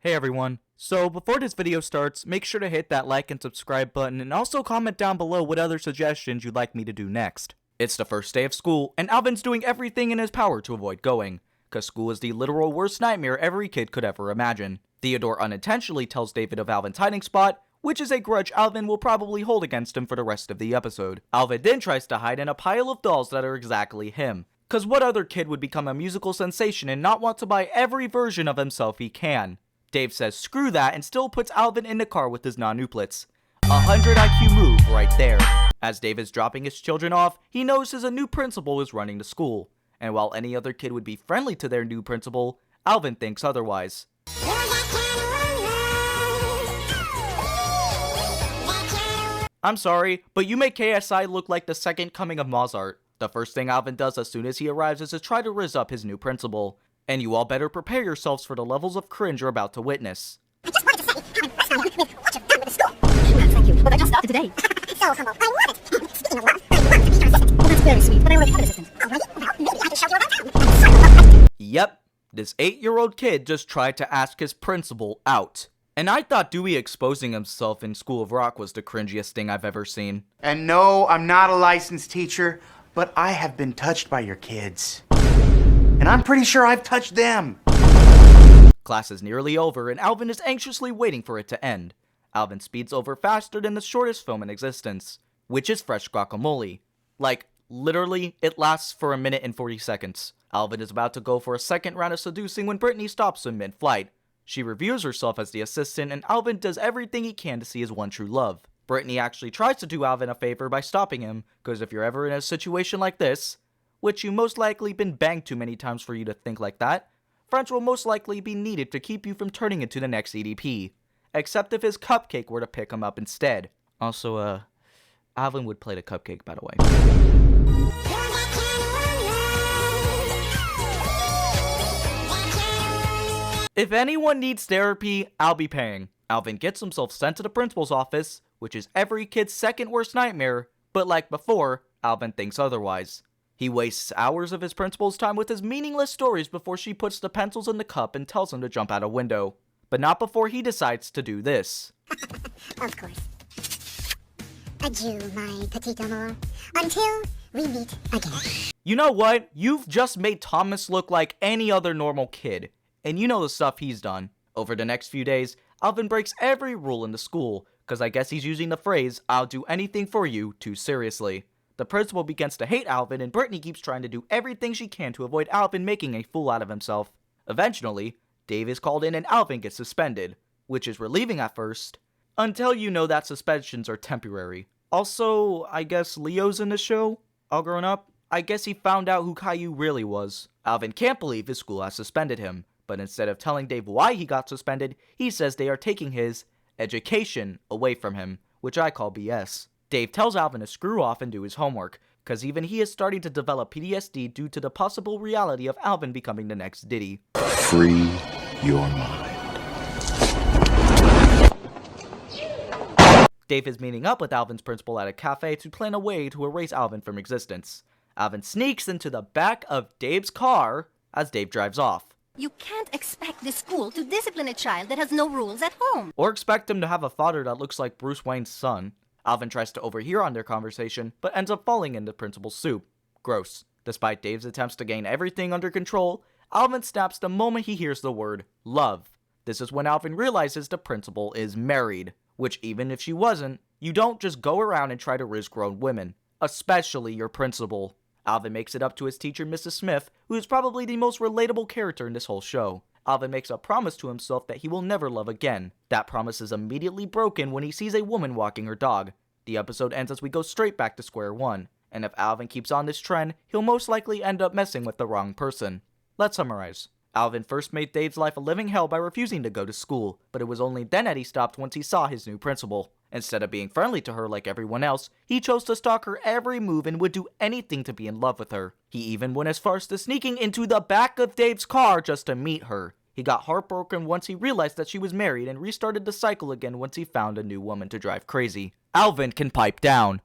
Hey everyone, so before this video starts, make sure to hit that like and subscribe button and also comment down below what other suggestions you'd like me to do next. It's the first day of school, and Alvin's doing everything in his power to avoid going, cause school is the literal worst nightmare every kid could ever imagine. Theodore unintentionally tells David of Alvin's hiding spot, which is a grudge Alvin will probably hold against him for the rest of the episode. Alvin then tries to hide in a pile of dolls that are exactly him, cause what other kid would become a musical sensation and not want to buy every version of himself he can? Dave says screw that and still puts Alvin in the car with his non-nuplets. 100 IQ move right there. As Dave is dropping his children off, he notices a new principal is running the school. And while any other kid would be friendly to their new principal, Alvin thinks otherwise. I'm sorry, but you make KSI look like the second coming of Mozart. The first thing Alvin does as soon as he arrives is to try to rizz up his new principal. And you all better prepare yourselves for the levels of cringe you're about to witness. I just wanted to say, I'm impressed by what you've done with the school. Well, thank you, but I just started today. So humble. I love it. Speaking of love, I love to be your assistant. Well, that's very sweet, but I already have an assistant. Alright, well, maybe I can show you around town. Yep, this 8-year-old kid just tried to ask his principal out. And I thought Dewey exposing himself in School of Rock was the cringiest thing I've ever seen. And no, I'm not a licensed teacher, but I have been touched by your kids. And I'm pretty sure I've touched them. Class is nearly over, and Alvin is anxiously waiting for it to end. Alvin speeds over faster than the shortest film in existence, which is fresh guacamole. Like, literally, it lasts for 1 minute and 40 seconds. Alvin is about to go for a second round of seducing when Brittany stops him mid-flight. She reviews herself as the assistant, and Alvin does everything he can to see his one true love. Brittany actually tries to do Alvin a favor by stopping him, because if you're ever in a situation like this, which you most likely been banged too many times for you to think like that, friends will most likely be needed to keep you from turning into the next EDP. Except if his cupcake were to pick him up instead. Also, Alvin would play the cupcake, by the way. If anyone needs therapy, I'll be paying. Alvin gets himself sent to the principal's office, which is every kid's second worst nightmare, but like before, Alvin thinks otherwise. He wastes hours of his principal's time with his meaningless stories before she puts the pencils in the cup and tells him to jump out a window. But not before he decides to do this. Of course. Adieu, my petit amour. Until we meet again. You know what? You've just made Thomas look like any other normal kid. And you know the stuff he's done. Over the next few days, Alvin breaks every rule in the school, cause I guess he's using the phrase, "I'll do anything for you," too seriously. The principal begins to hate Alvin, and Brittany keeps trying to do everything she can to avoid Alvin making a fool out of himself. Eventually, Dave is called in and Alvin gets suspended, which is relieving at first, until you know that suspensions are temporary. Also, I guess Leo's in the show? All grown up? I guess he found out who Caillou really was. Alvin can't believe his school has suspended him, but instead of telling Dave why he got suspended, he says they are taking his education away from him, which I call BS. Dave tells Alvin to screw off and do his homework, cause even he is starting to develop PTSD due to the possible reality of Alvin becoming the next Diddy. Free your mind. Dave is meeting up with Alvin's principal at a cafe to plan a way to erase Alvin from existence. Alvin sneaks into the back of Dave's car as Dave drives off. You can't expect this school to discipline a child that has no rules at home. Or expect him to have a father that looks like Bruce Wayne's son. Alvin tries to overhear on their conversation, but ends up falling into principal's soup. Gross. Despite Dave's attempts to gain everything under control, Alvin snaps the moment he hears the word love. This is when Alvin realizes the principal is married, which even if she wasn't, you don't just go around and try to rizz grown women, especially your principal. Alvin makes it up to his teacher, Mrs. Smith, who is probably the most relatable character in this whole show. Alvin makes a promise to himself that he will never love again. That promise is immediately broken when he sees a woman walking her dog. The episode ends as we go straight back to square one, and if Alvin keeps on this trend, he'll most likely end up messing with the wrong person. Let's summarize. Alvin first made Dave's life a living hell by refusing to go to school, but it was only then that he stopped once he saw his new principal. Instead of being friendly to her like everyone else, he chose to stalk her every move and would do anything to be in love with her. He even went as far as to sneaking into the back of Dave's car just to meet her. He got heartbroken once he realized that she was married and restarted the cycle again once he found a new woman to drive crazy. Alvin can pipe down.